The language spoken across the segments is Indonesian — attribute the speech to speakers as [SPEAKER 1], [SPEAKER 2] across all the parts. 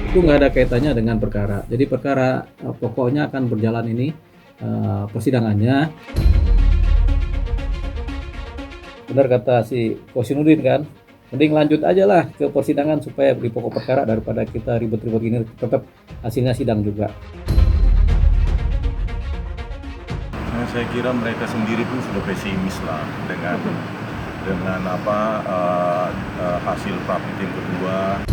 [SPEAKER 1] Itu nggak ada kaitannya dengan perkara. Jadi perkara pokoknya akan berjalan ini persidangannya. Benar kata si Kosinudin kan, mending lanjut aja lah ke persidangan supaya di pokok perkara daripada kita ribet-ribet ini, tetap hasilnya sidang juga.
[SPEAKER 2] Nah, saya kira mereka sendiri pun sudah pesimis lah dengan hasil Prapitim kedua.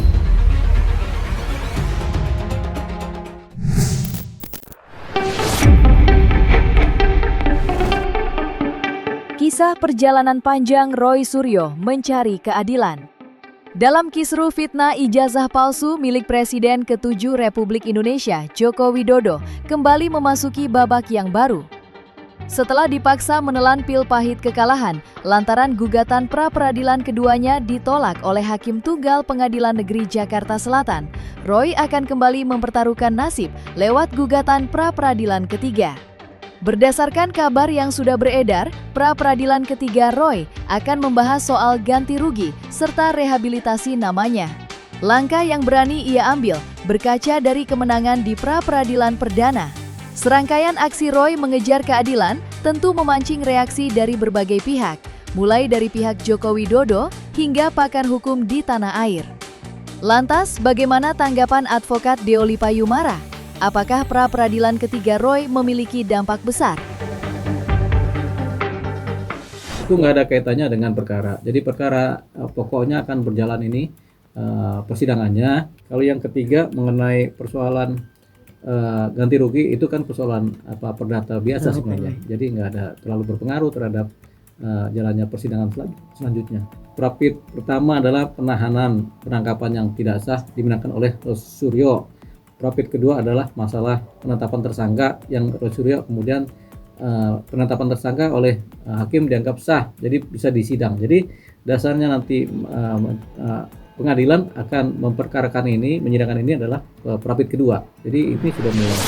[SPEAKER 3] Kisah perjalanan panjang Roy Suryo mencari keadilan. Dalam kisruh fitnah ijazah palsu milik Presiden ke-7 Republik Indonesia, Joko Widodo, kembali memasuki babak yang baru. Setelah dipaksa menelan pil pahit kekalahan, lantaran gugatan pra-peradilan keduanya ditolak oleh Hakim Tunggal Pengadilan Negeri Jakarta Selatan, Roy akan kembali mempertaruhkan nasib lewat gugatan pra-peradilan ketiga. Berdasarkan kabar yang sudah beredar, pra-peradilan ketiga Roy akan membahas soal ganti rugi serta rehabilitasi namanya. Langkah yang berani ia ambil berkaca dari kemenangan di pra-peradilan perdana. Serangkaian aksi Roy mengejar keadilan tentu memancing reaksi dari berbagai pihak, mulai dari pihak Joko Widodo hingga pakar hukum di tanah air. Lantas, bagaimana tanggapan advokat Deoli Payumara? Apakah pra-peradilan ketiga Roy memiliki dampak besar?
[SPEAKER 1] Itu nggak ada kaitannya dengan perkara. Jadi perkara pokoknya akan berjalan ini persidangannya. Kalau yang ketiga mengenai persoalan ganti rugi itu kan persoalan perdata biasa sebenarnya. Jadi nggak ada terlalu berpengaruh terhadap jalannya persidangan selanjutnya. Prapit pertama adalah penangkapan yang tidak sah dimenangkan oleh Suryo. Prapit kedua adalah masalah penetapan tersangka yang Suryo kemudian penetapan tersangka oleh hakim dianggap sah, jadi bisa disidang. Jadi dasarnya nanti pengadilan akan memperkarakan ini, menyidangkan ini adalah prapit kedua. Jadi ini sudah mulai.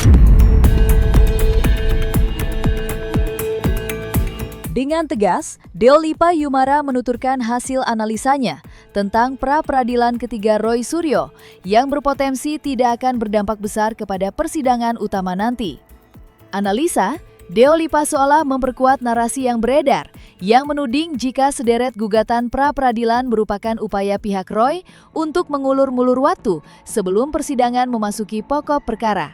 [SPEAKER 3] Dengan tegas, Deoli Payumara menuturkan hasil analisanya tentang pra-peradilan ketiga Roy Suryo yang berpotensi tidak akan berdampak besar kepada persidangan utama nanti. Analisa, Deoli seolah memperkuat narasi yang beredar yang menuding jika sederet gugatan pra-peradilan merupakan upaya pihak Roy untuk mengulur-ngulur waktu sebelum persidangan memasuki pokok perkara.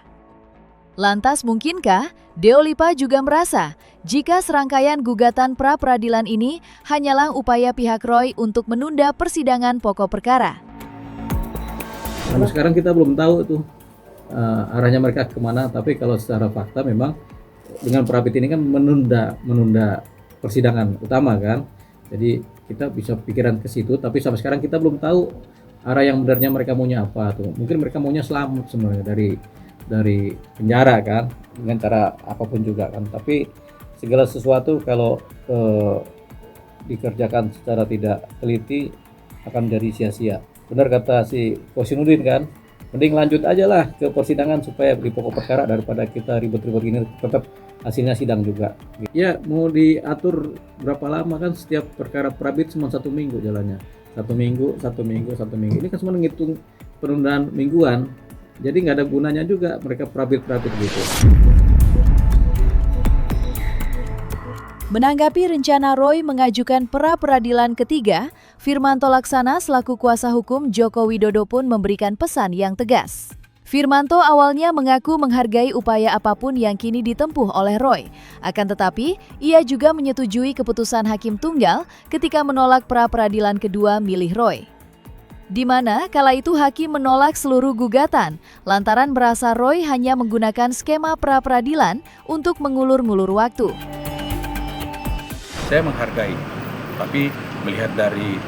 [SPEAKER 3] Lantas mungkinkah Deoli juga merasa jika serangkaian gugatan pra-peradilan ini hanyalah upaya pihak Roy untuk menunda persidangan pokok perkara?
[SPEAKER 1] Sampai sekarang kita belum tahu itu arahnya mereka kemana, tapi kalau secara fakta memang dengan prapit ini kan menunda persidangan utama kan. Jadi kita bisa pikiran ke situ, tapi sampai sekarang kita belum tahu arah yang benarnya mereka maunya apa tuh. Mungkin mereka maunya selamat sebenarnya dari penjara kan, dengan cara apapun juga kan. Tapi segala sesuatu kalau dikerjakan secara tidak teliti akan jadi sia-sia. Benar kata si Kosinudin kan, mending lanjut aja lah ke persidangan supaya di pokok perkara daripada kita ribet-ribet ini, tetap hasilnya sidang juga. Ya mau diatur berapa lama kan, setiap perkara prabit cuma 1 minggu jalannya, 1 minggu. Ini kan semua menghitung penundaan mingguan. Jadi nggak ada gunanya juga mereka prabit gitu.
[SPEAKER 3] Menanggapi rencana Roy mengajukan pra-peradilan ketiga, Firmanto Laksana selaku kuasa hukum Joko Widodo pun memberikan pesan yang tegas. Firmanto awalnya mengaku menghargai upaya apapun yang kini ditempuh oleh Roy. Akan tetapi, ia juga menyetujui keputusan Hakim Tunggal ketika menolak pra-peradilan kedua milih Roy. Di mana kala itu hakim menolak seluruh gugatan lantaran merasa Roy hanya menggunakan skema pra-peradilan untuk mengulur-ngulur waktu.
[SPEAKER 4] Saya menghargai, tapi melihat dari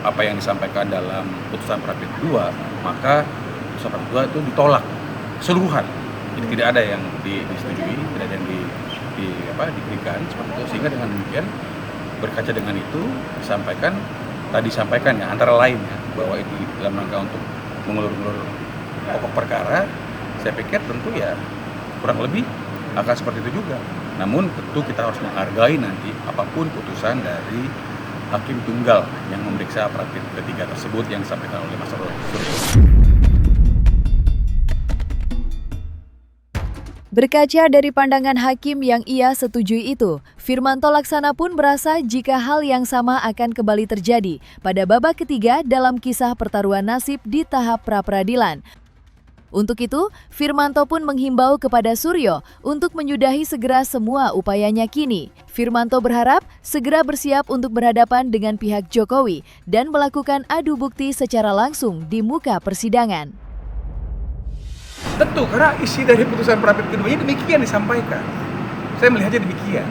[SPEAKER 4] apa yang disampaikan dalam putusan prapit 2, maka putusan prapit 2 itu ditolak keseluruhan. Jadi tidak ada yang disetujui, tidak ada yang diberikan seperti itu, sehingga dengan demikian berkaca dengan itu disampaikan ya antara lain ya, bahwa itu dalam rangka untuk mengulur-ngulur pokok perkara. Saya pikir tentu ya kurang lebih akan seperti itu juga. Namun tentu kita harus menghargai nanti apapun putusan dari Hakim Tunggal yang memeriksa prapit ketiga tersebut yang disampaikan oleh Mas Roy.
[SPEAKER 3] Berkaca dari pandangan hakim yang ia setujui itu, Firmanto Laksana pun merasa jika hal yang sama akan kembali terjadi pada babak ketiga dalam kisah pertaruhan nasib di tahap pra-peradilan. Untuk itu, Firmanto pun menghimbau kepada Suryo untuk menyudahi segera semua upayanya kini. Firmanto berharap segera bersiap untuk berhadapan dengan pihak Jokowi dan melakukan adu bukti secara langsung di muka persidangan.
[SPEAKER 4] Tentu, karena isi dari putusan pra peradilan keduanya demikian disampaikan. Saya melihatnya demikian,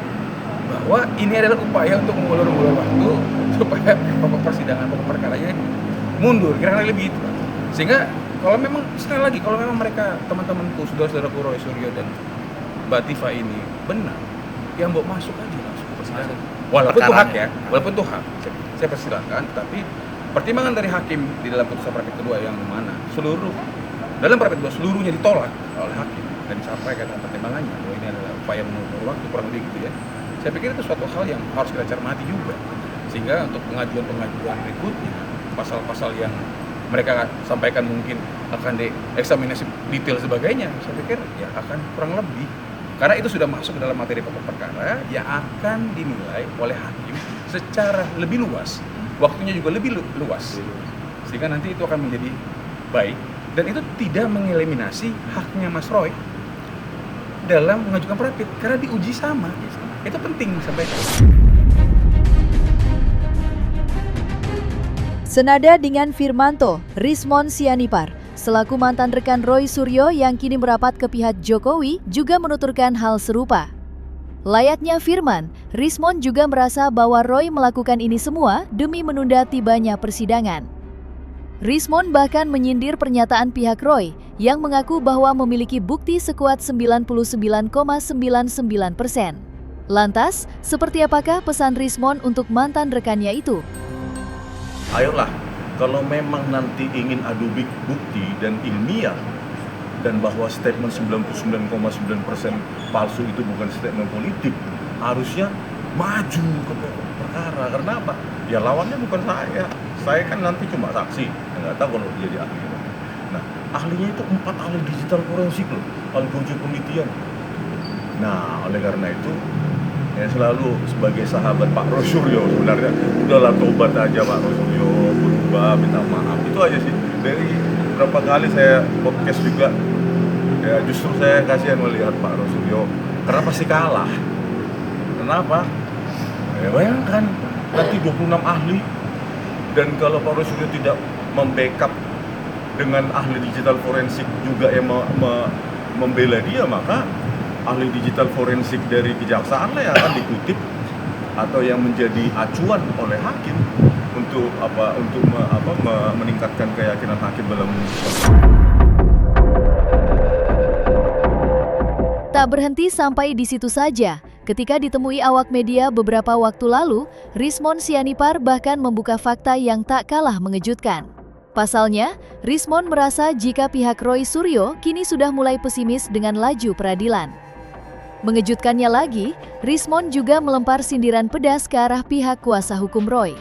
[SPEAKER 4] bahwa ini adalah upaya untuk mengulur-ulur waktu supaya pokok persidangan, pokok perkaranya mundur, kira-kira lebih itu. Sehingga kalau memang, sekali lagi, kalau memang mereka, teman-temanku, saudara-saudaraku Roy Suryo dan Mbak Tifa ini benar, yang bawa masuk aja langsung ke persidangan. Walaupun itu hak ya, walaupun itu hak, saya persilakan, tapi pertimbangan dari hakim di dalam putusan pra kedua yang mana dalam pra kedua seluruhnya ditolak oleh hakim dan disampaikan dengan pertimbangannya bahwa ini adalah upaya mengulur waktu, kurang lebih gitu ya. Saya pikir itu suatu hal yang harus kita cermati juga, sehingga untuk pengajuan berikutnya pasal-pasal yang mereka sampaikan mungkin akan dieksaminasi detail sebagainya, saya pikir ya akan kurang lebih, karena itu sudah masuk ke dalam materi pokok perkara yang akan dinilai oleh hakim secara lebih luas, waktunya juga lebih luas, sehingga nanti itu akan menjadi baik dan itu tidak mengeliminasi haknya Mas Roy dalam mengajukan pra-pid karena diuji sama. Itu penting disampaikan.
[SPEAKER 3] Senada dengan Firmanto, Rismon Sianipar, selaku mantan rekan Roy Suryo yang kini merapat ke pihak Jokowi, juga menuturkan hal serupa. Layaknya Firman, Rismon juga merasa bahwa Roy melakukan ini semua demi menunda tibanya persidangan. Rismon bahkan menyindir pernyataan pihak Roy yang mengaku bahwa memiliki bukti sekuat 99,99%. Lantas, seperti apakah pesan Rismon untuk mantan rekannya itu?
[SPEAKER 2] Ayolah, kalau memang nanti ingin adu bukti dan ilmiah, dan bahwa statement 99,9% palsu itu bukan statement politik, harusnya maju ke pokok perkara. Karena apa? Ya lawannya bukan saya kan nanti cuma saksi, nggak tahu kalau jadi ahli. Nah, ahlinya itu 4 ahli digital forensik loh, algoritma penelitian. Nah, oleh karena itu ya selalu sebagai sahabat Pak Roy Suryo sebenarnya udahlah tobat aja Pak Roy Suryo, berubah, minta maaf, itu aja sih. Dari berapa kali saya podcast juga ya justru saya kasihan melihat Pak Roy Suryo karena pasti kalah. Kenapa? Ya bayangkan nanti 26 ahli, dan kalau Pak Roy Suryo tidak membackup dengan ahli digital forensik juga yang membela dia, maka ahli digital forensik dari kejaksaan lah yang akan dikutip atau yang menjadi acuan oleh hakim untuk meningkatkan keyakinan hakim dalam
[SPEAKER 3] Tak berhenti sampai di situ saja. Ketika ditemui awak media beberapa waktu lalu, Rismon Sianipar bahkan membuka fakta yang tak kalah mengejutkan. Pasalnya, Rismon merasa jika pihak Roy Suryo kini sudah mulai pesimis dengan laju peradilan. Mengejutkannya lagi, Rismon juga melempar sindiran pedas ke arah pihak kuasa hukum Roy.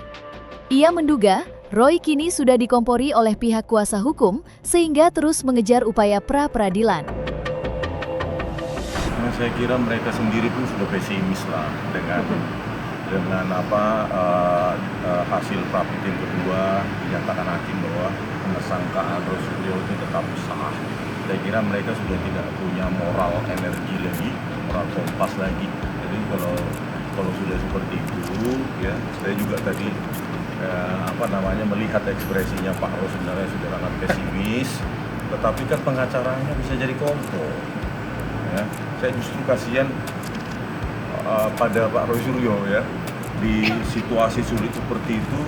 [SPEAKER 3] Ia menduga Roy kini sudah dikompori oleh pihak kuasa hukum sehingga terus mengejar upaya pra-peradilan.
[SPEAKER 2] Saya kira mereka sendiri pun sudah pesimis lah dengan hasil pra-pid yang kedua, dinyatakan hakim bahwa tersangkaan Roy Suryo itu tetap sah. Saya kira mereka sudah tidak punya moral energi lagi, moral kompas lagi. Jadi kalau sudah seperti itu, ya saya juga tadi melihat ekspresinya Pak Roy sebenarnya sudah sangat pesimis, tetapi kan pengacaranya bisa jadi kompor. Ya, saya justru kasihan pada Pak Roy Suryo ya, di situasi sulit seperti itu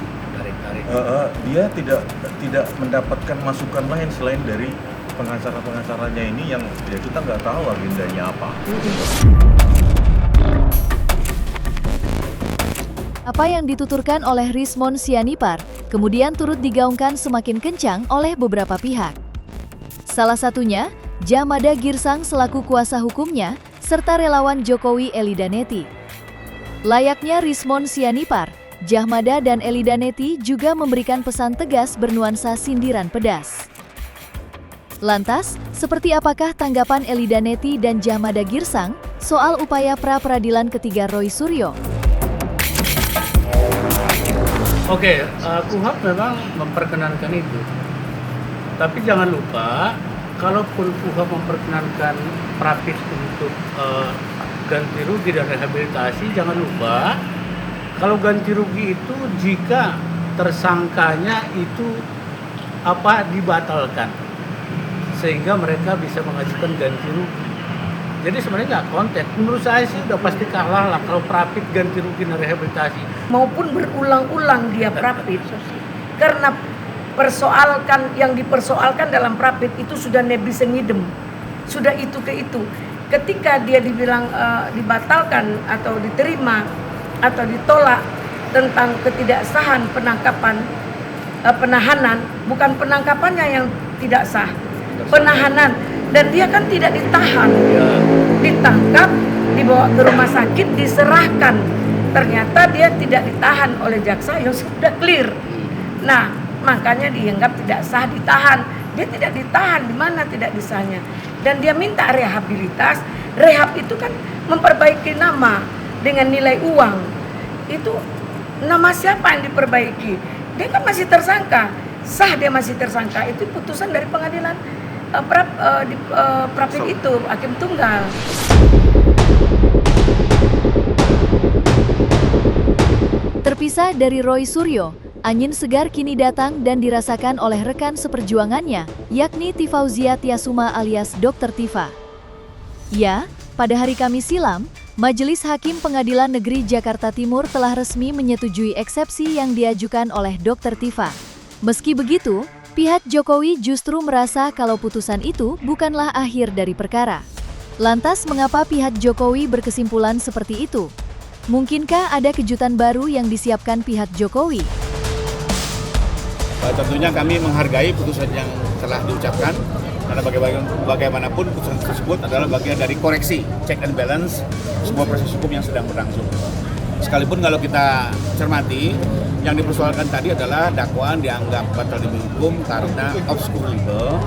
[SPEAKER 2] dia tidak mendapatkan masukan lain selain dari pengacara-pengacaranya ini yang ya kita nggak tahu agendanya apa.
[SPEAKER 3] Apa yang dituturkan oleh Rismon Sianipar kemudian turut digaungkan semakin kencang oleh beberapa pihak. Salah satunya Djamada Girsang selaku kuasa hukumnya, serta relawan Jokowi Elida Neti. Layaknya Rismon Sianipar, Djamada dan Elida Neti juga memberikan pesan tegas bernuansa sindiran pedas. Lantas, seperti apakah tanggapan Elida Neti dan Jahmada Girsang soal upaya pra-peradilan ketiga Roy Suryo?
[SPEAKER 5] Oke, KUHP memang memperkenankan itu. Tapi jangan lupa, kalaupun KUHP memperkenankan praktis untuk ganti rugi dan rehabilitasi, jangan lupa kalau ganti rugi itu jika tersangkanya itu dibatalkan, sehingga mereka bisa mengajukan ganti rugi. Jadi sebenarnya nggak konteks. Menurut saya sih udah pasti kalah lah kalau prapit ganti rugi dan rehabilitasi.
[SPEAKER 6] Maupun berulang-ulang dia prapit, karena yang dipersoalkan dalam prapit itu sudah nebis ngidem, sudah itu ke itu. Ketika dia dibilang dibatalkan atau diterima atau ditolak tentang ketidaksahan penahanan, bukan penangkapannya yang tidak sah, penahanan, dan dia kan tidak ditahan, ditangkap, dibawa ke rumah sakit, diserahkan. Ternyata dia tidak ditahan oleh jaksa yang sudah clear. Nah, makanya dianggap tidak sah ditahan. Dia tidak ditahan, di mana tidak disahnya. Dan dia minta rehabilitas. Rehab itu kan memperbaiki nama dengan nilai uang. Itu nama siapa yang diperbaiki? Dia kan masih tersangka. Sah dia masih tersangka. Itu putusan dari pengadilan prapit itu, hakim tunggal.
[SPEAKER 3] Terpisah dari Roy Suryo, angin segar kini datang dan dirasakan oleh rekan seperjuangannya, yakni Tifauzia Tiasuma alias Dr. Tifa. Ya, pada hari Kamis silam, Majelis Hakim Pengadilan Negeri Jakarta Timur telah resmi menyetujui eksepsi yang diajukan oleh Dr. Tifa. Meski begitu, pihak Jokowi justru merasa kalau putusan itu bukanlah akhir dari perkara. Lantas mengapa pihak Jokowi berkesimpulan seperti itu? Mungkinkah ada kejutan baru yang disiapkan pihak Jokowi?
[SPEAKER 7] Tentunya kami menghargai putusan yang telah diucapkan, karena bagaimanapun putusan tersebut adalah bagian dari koreksi, check and balance sebuah proses hukum yang sedang berlangsung. Sekalipun kalau kita cermati, yang dipersoalkan tadi adalah dakwaan dianggap batal demi hukum karena obscure libel,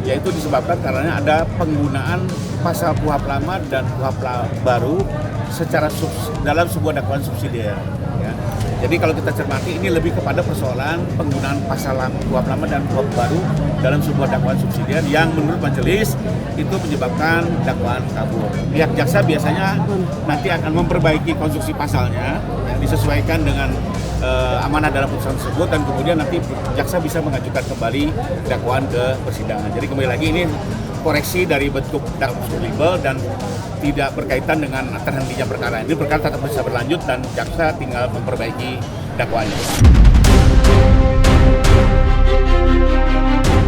[SPEAKER 7] yaitu disebabkan karena ada penggunaan pasal KUHP lama dan KUHP baru secara dalam sebuah dakwaan subsidiar. Ya. Jadi kalau kita cermati, ini lebih kepada persoalan penggunaan pasal KUHP lama dan KUHP baru dalam sebuah dakwaan subsidiar yang menurut majelis itu menyebabkan dakwaan kabur. Pihak jaksa biasanya nanti akan memperbaiki konstruksi pasalnya, ya, disesuaikan dengan amanah dalam putusan tersebut, dan kemudian nanti jaksa bisa mengajukan kembali dakwaan ke persidangan. Jadi kembali lagi ini koreksi dari bentuk obscure libel dan tidak berkaitan dengan terhentinya perkara. Ini perkara tetap bisa berlanjut dan jaksa tinggal memperbaiki dakwaannya.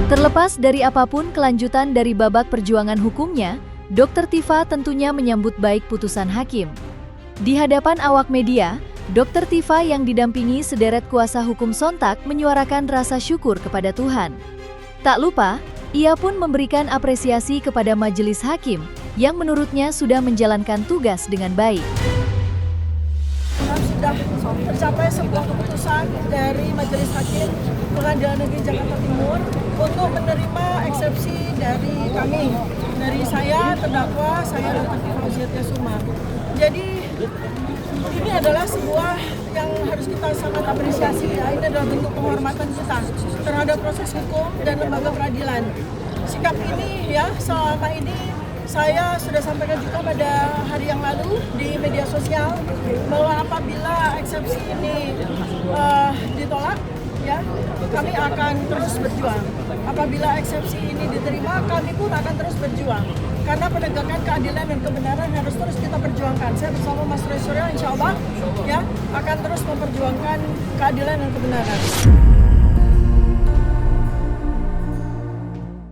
[SPEAKER 3] Terlepas dari apapun kelanjutan dari babak perjuangan hukumnya, Dr. Tifa tentunya menyambut baik putusan hakim. Di hadapan awak media, Dr. Tifa yang didampingi sederet kuasa hukum sontak menyuarakan rasa syukur kepada Tuhan. Tak lupa, ia pun memberikan apresiasi kepada majelis hakim yang menurutnya sudah menjalankan tugas dengan baik.
[SPEAKER 8] Sudah tercapai sebuah keputusan dari Majelis Hakim Pengadilan Negeri Jakarta Timur untuk menerima eksepsi dari kami, dari saya terdakwa, saya Dr. Tifauzia Tiasuma. Jadi ini adalah sebuah yang harus kita sangat apresiasi, ya. Ini adalah bentuk penghormatan kita terhadap proses hukum dan lembaga peradilan. Sikap ini, ya, selama ini saya sudah sampaikan juga pada hari yang lalu di media sosial bahwa apabila eksepsi ini ditolak, ya, kami akan terus berjuang. Apabila eksepsi ini diterima, kami pun akan terus berjuang. Karena penegakan keadilan dan kebenaran harus terus kita perjuangkan. Saya bersama Mas Roy Suryo, insya Allah, ya, akan terus memperjuangkan keadilan dan kebenaran.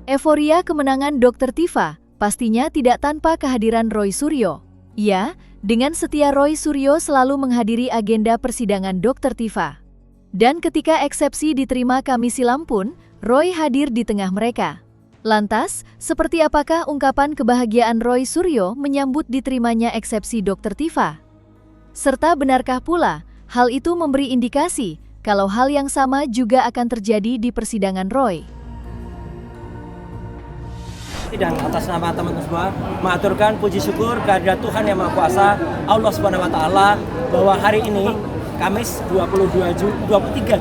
[SPEAKER 3] Euforia kemenangan Dr. Tifa pastinya tidak tanpa kehadiran Roy Suryo. Ya, dengan setia Roy Suryo selalu menghadiri agenda persidangan Dr. Tifa. Dan ketika eksepsi diterima Kamis silam pun, Roy hadir di tengah mereka. Lantas, seperti apakah ungkapan kebahagiaan Roy Suryo menyambut diterimanya eksepsi Dr. Tifa? Serta benarkah pula, hal itu memberi indikasi kalau hal yang sama juga akan terjadi di persidangan Roy?
[SPEAKER 9] Dan atas nama teman-teman semua, mengaturkan puji syukur kehadirat Tuhan Yang Maha Kuasa, Allah Subhanahu wa Ta'ala, bahwa hari ini Kamis 23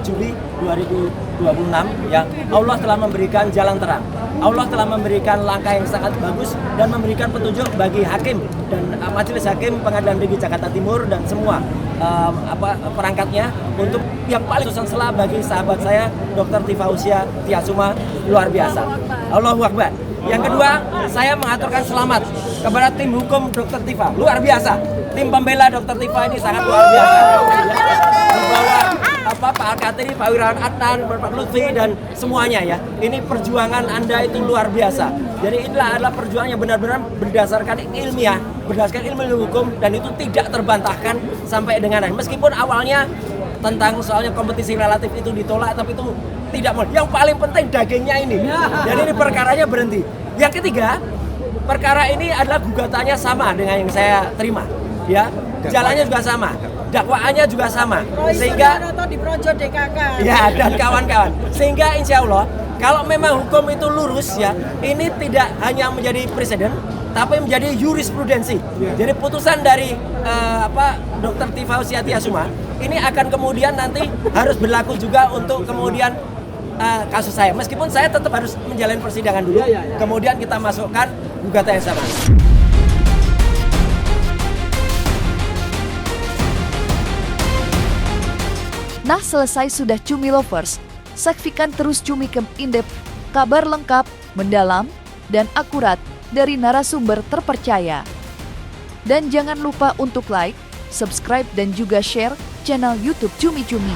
[SPEAKER 9] Juli 2026 ya, Allah telah memberikan jalan terang. Allah telah memberikan langkah yang sangat bagus dan memberikan petunjuk bagi hakim dan majelis hakim Pengadilan Negeri Jakarta Timur dan semua perangkatnya untuk yang paling susah sela bagi sahabat saya Dr. Tifausia Tiasuma, luar biasa. Allahu Akbar. Yang kedua, saya mengaturkan selamat kepada tim hukum Dr. Tifa, luar biasa. Tim pembela Dr. Tifa ini sangat luar biasa. Dibawa Pak Al-Katiri, Pak Wirawan Adnan, Pak Lutfi dan semuanya ya. Ini perjuangan Anda itu luar biasa. Jadi inilah adalah perjuangan yang benar-benar berdasarkan ilmiah, berdasarkan ilmu hukum dan itu tidak terbantahkan sampai dengan ini. Meskipun awalnya tentang soalnya kompetisi relatif itu ditolak, tapi itu tidak mau. Yang paling penting dagingnya ini. Jadi ini perkaranya berhenti. Yang ketiga, perkara ini adalah gugatannya sama dengan yang saya terima. Ya, jalannya juga sama, dakwaannya juga sama, sehingga
[SPEAKER 8] di Projo DKK.
[SPEAKER 9] Ya, dan kawan-kawan. Sehingga insya Allah kalau memang hukum itu lurus ya, ini tidak hanya menjadi presiden, tapi menjadi jurisprudensi. Jadi putusan dari Dr. Tifausia Tiasuma ini akan kemudian nanti harus berlaku juga untuk kemudian kasus saya. Meskipun saya tetap harus menjalani persidangan dulu, kemudian kita masukkan gugatan yang sama.
[SPEAKER 3] Nah, selesai sudah Cumi Lovers. Saksikan terus Cumi Camp Indep, kabar lengkap, mendalam, dan akurat dari narasumber terpercaya. Dan jangan lupa untuk like, subscribe, dan juga share channel YouTube Cumi Cumi.